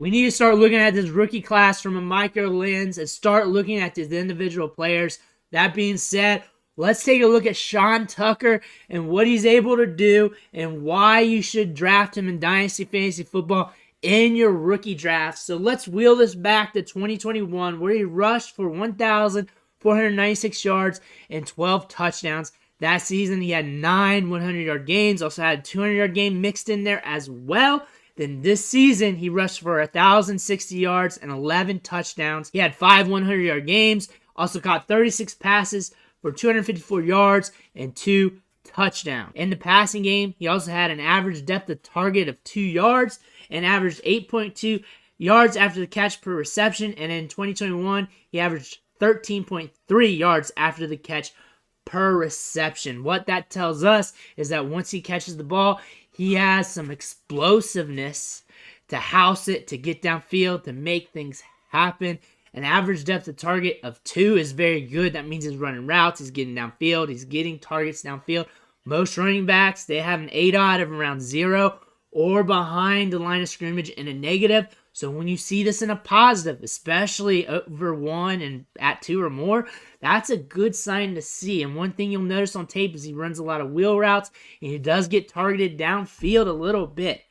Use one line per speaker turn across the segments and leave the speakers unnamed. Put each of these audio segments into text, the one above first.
We need to start looking at this rookie class from a micro lens and start looking at these individual players. That being said, let's take a look at Sean Tucker and what he's able to do and why you should draft him in Dynasty Fantasy Football in your rookie draft. So let's wheel this back to 2021, where he rushed for 1,496 yards and 12 touchdowns. That season, he had 9 100-yard games, also had a 200-yard game mixed in there as well. Then this season, he rushed for 1,060 yards and 11 touchdowns. He had 5 100-yard games, also caught 36 passes for 254 yards and 2 touchdowns. In the passing game, he also had an average depth of target of 2 yards and averaged 8.2 yards after the catch per reception. And in 2021, he averaged 13.3 yards after the catch per reception. What that tells us is that once he catches the ball, he has some explosiveness to house it, to get downfield, to make things happen. An average depth of target of 2 is very good. That means he's running routes, he's getting downfield, he's getting targets downfield. Most running backs, they have an ADOT of around 0 or behind the line of scrimmage in a negative. So when you see this in a positive, especially over 1 and at 2 or more, that's a good sign to see. And one thing you'll notice on tape is he runs a lot of wheel routes, and he does get targeted downfield a little bit.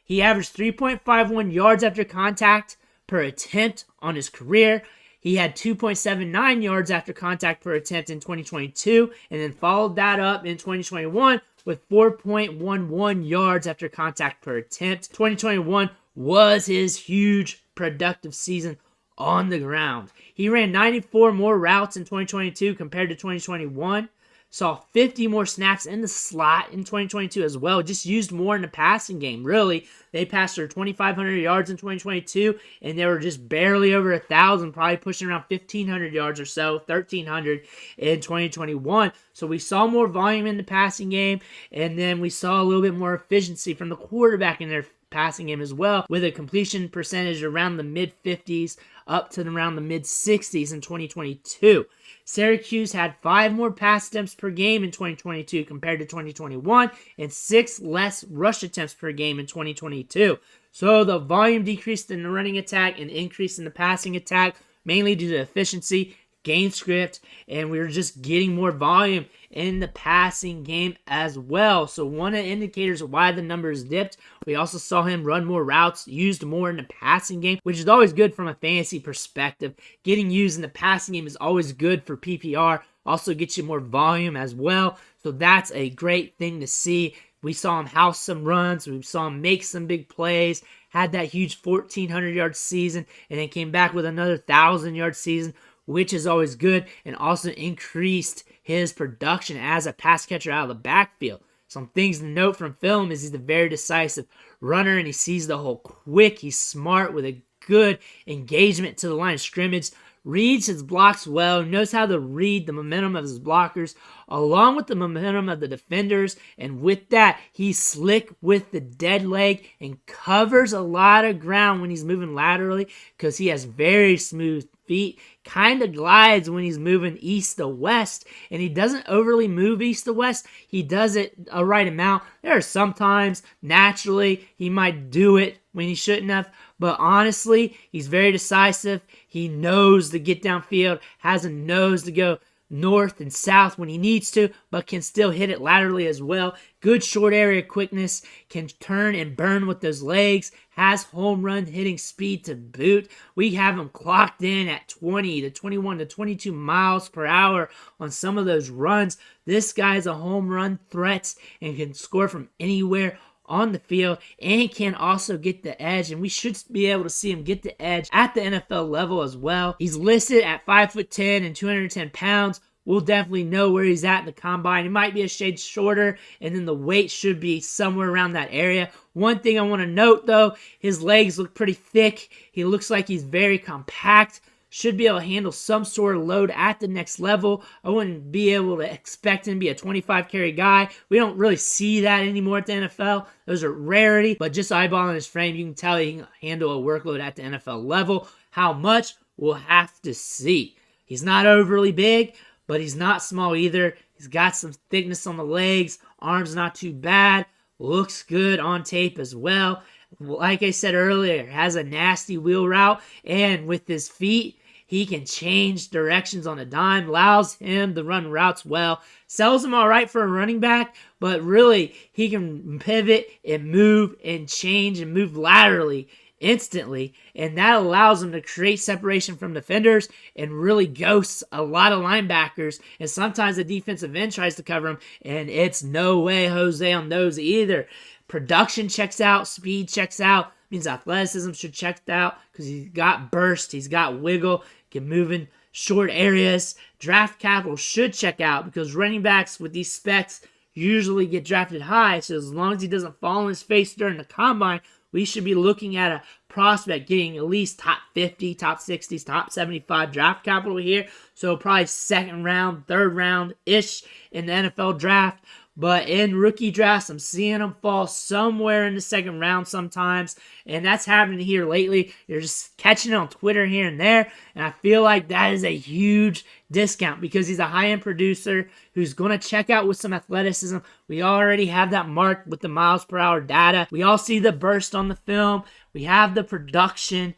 He averaged 3.51 yards after contact per attempt on his career. He had 2.79 yards after contact per attempt in 2022, and then followed that up in 2021 with 4.11 yards after contact per attempt. 2021 was his huge productive season on the ground. He ran 94 more routes in 2022 compared to 2021. Saw 50 more snaps in the slot in 2022 as well. Just used more in the passing game, really. They passed for 2,500 yards in 2022, and they were just barely over 1,000, probably pushing around 1,500 yards or so, 1,300 in 2021. So we saw more volume in the passing game, and then we saw a little bit more efficiency from the quarterback in their passing game as well, with a completion percentage around the mid-50s up to around the mid-60s in 2022. Syracuse had 5 more pass attempts per game in 2022 compared to 2021 and 6 less rush attempts per game in 2022. So the volume decreased in the running attack and increased in the passing attack, mainly due to efficiency, game script, and we were just getting more volume in the passing game as well. So one of the indicators of why the numbers dipped, we also saw him run more routes, used more in the passing game, which is always good from a fantasy perspective. Getting used in the passing game is always good for PPR, also gets you more volume as well. So that's a great thing to see. We saw him house some runs, we saw him make some big plays, had that huge 1,400-yard season, and then came back with another 1,000-yard season, which is always good, and also increased his production as a pass catcher out of the backfield. Some things to note from film is he's a very decisive runner, and he sees the hole quick. He's smart with a good engagement to the line of scrimmage, reads his blocks well, knows how to read the momentum of his blockers along with the momentum of the defenders, and with that, he's slick with the dead leg and covers a lot of ground when he's moving laterally because he has very smooth feet, kind of glides when he's moving east to west, and he doesn't overly move east to west. He does it a right amount. There are sometimes, naturally, he might do it when he shouldn't have, but honestly, he's very decisive. He knows to get downfield, has a nose to go north and south when he needs to, but can still hit it laterally as well. Good short area quickness, can turn and burn with those legs, has home run hitting speed to boot. We have him clocked in at 20 to 21 to 22 miles per hour on some of those runs. This guy's a home run threat and can score from anywhere on the field and can also get the edge, and we should be able to see him get the edge at the NFL level as well. He's listed at 5'10" and 210 pounds. We'll definitely know where he's at in the combine. He might be a shade shorter, and then the weight should be somewhere around that area. One thing I want to note, though, his legs look pretty thick. He looks like he's very compact. Should be able to handle some sort of load at the next level. I wouldn't be able to expect him to be a 25 carry guy. We don't really see that anymore at the NFL. Those are rarity, but just eyeballing his frame, you can tell he can handle a workload at the NFL level. How much? We'll have to see. He's not overly big, but he's not small either. He's got some thickness on the legs. Arms not too bad. Looks good on tape as well. like I said earlier, has a nasty wheel route, and with his feet, he can change directions on a dime, allows him to run routes well, sells him all right for a running back, but really, he can pivot and move and change and move laterally instantly, and that allows him to create separation from defenders and really ghosts a lot of linebackers, and sometimes the defensive end tries to cover him, and it's no way Jose on those either. Production checks out, speed checks out, means athleticism should check out because he's got burst, he's got wiggle, can move in short areas. Draft capital should check out because running backs with these specs usually get drafted high, so as long as he doesn't fall on his face during the combine, we should be looking at a prospect getting at least top 50, top 60s, top 75 draft capital here. So probably second round, third round-ish in the NFL draft. But in rookie drafts, I'm seeing them fall somewhere in the second round sometimes. And that's happening here lately. You're just catching it on Twitter here and there. And I feel like that is a huge discount because he's a high-end producer who's going to check out with some athleticism. We already have that marked with the miles per hour data. We all see the burst on the film. We have the production.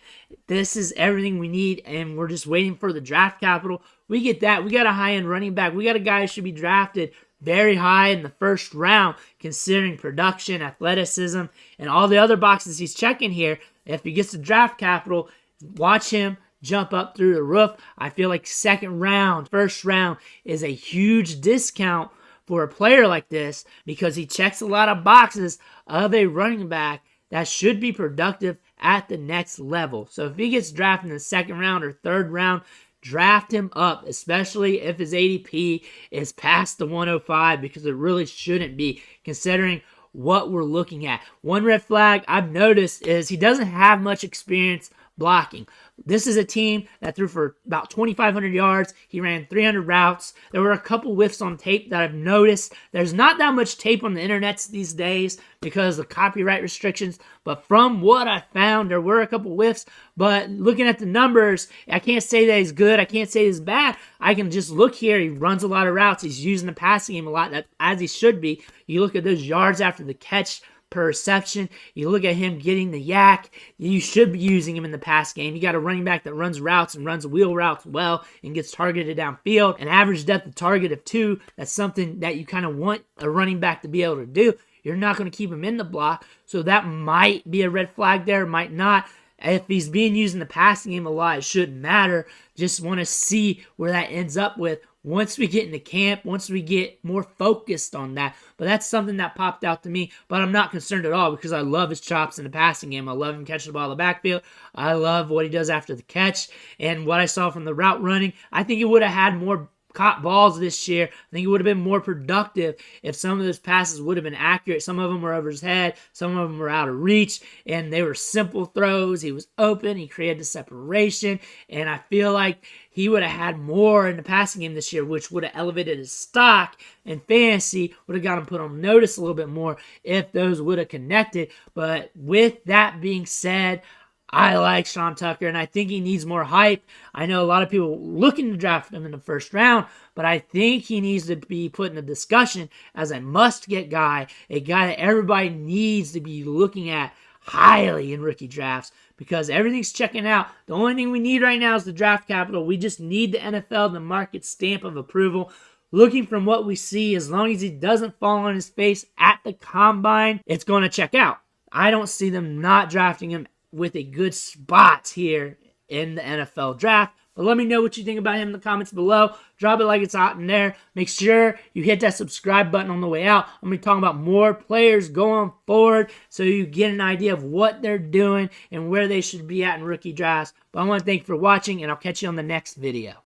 This is everything we need, and we're just waiting for the draft capital. We get that. We got a high-end running back. We got a guy who should be drafted very high in the first round, considering production, athleticism, and all the other boxes he's checking here. If he gets the draft capital, watch him jump up through the roof. I feel like second round, first round is a huge discount for a player like this because he checks a lot of boxes of a running back that should be productive at the next level. So if he gets drafted in the second round or third round, draft him up, especially if his ADP is past the 105 because it really shouldn't be considering what we're looking at. One red flag I've noticed is he doesn't have much experience blocking. This is a team that threw for about 2,500 yards. He ran 300 routes. There were a couple whiffs on tape that I've noticed. There's not that much tape on the internet these days because of copyright restrictions. But from what I found, there were a couple whiffs. But looking at the numbers, I can't say that he's good. I can't say he's bad. I can just look here. He runs a lot of routes. He's using the passing game a lot, as he should be. You look at those yards after the catch per reception. You look at him getting the yak. You should be using him in the pass game. You got a running back that runs routes and runs wheel routes well and gets targeted downfield. An average depth of target of 2. That's something that you kind of want a running back to be able to do. You're not going to keep him in the block. So that might be a red flag there, might not. If he's being used in the passing game a lot, it shouldn't matter. Just want to see where that ends up with once we get into camp, once we get more focused on that. But that's something that popped out to me. But I'm not concerned at all because I love his chops in the passing game. I love him catching the ball in the backfield. I love what he does after the catch. And what I saw from the route running, I think he would have had more caught balls this year. I think he would have been more productive if some of those passes would have been accurate. Some of them were over his head. Some of them were out of reach. And they were simple throws. He was open. He created the separation. And I feel like he would have had more in the passing game this year, which would have elevated his stock and fantasy, would have got him put on notice a little bit more if those would have connected. But with that being said, I like Sean Tucker, and I think he needs more hype. I know a lot of people looking to draft him in the first round, but I think he needs to be put in a discussion as a must-get guy, a guy that everybody needs to be looking at highly in rookie drafts because everything's checking out. The only thing we need right now is the draft capital. We just need the NFL to mark its stamp of approval. Looking from what we see, as long as he doesn't fall on his face at the combine, it's going to check out. I don't see them not drafting him with a good spot here in the NFL draft. But let me know what you think about him in the comments below. Drop it like it's hot in there. Make sure you hit that subscribe button on the way out. I'm going to be talking about more players going forward so you get an idea of what they're doing and where they should be at in rookie drafts. But I want to thank you for watching, and I'll catch you on the next video.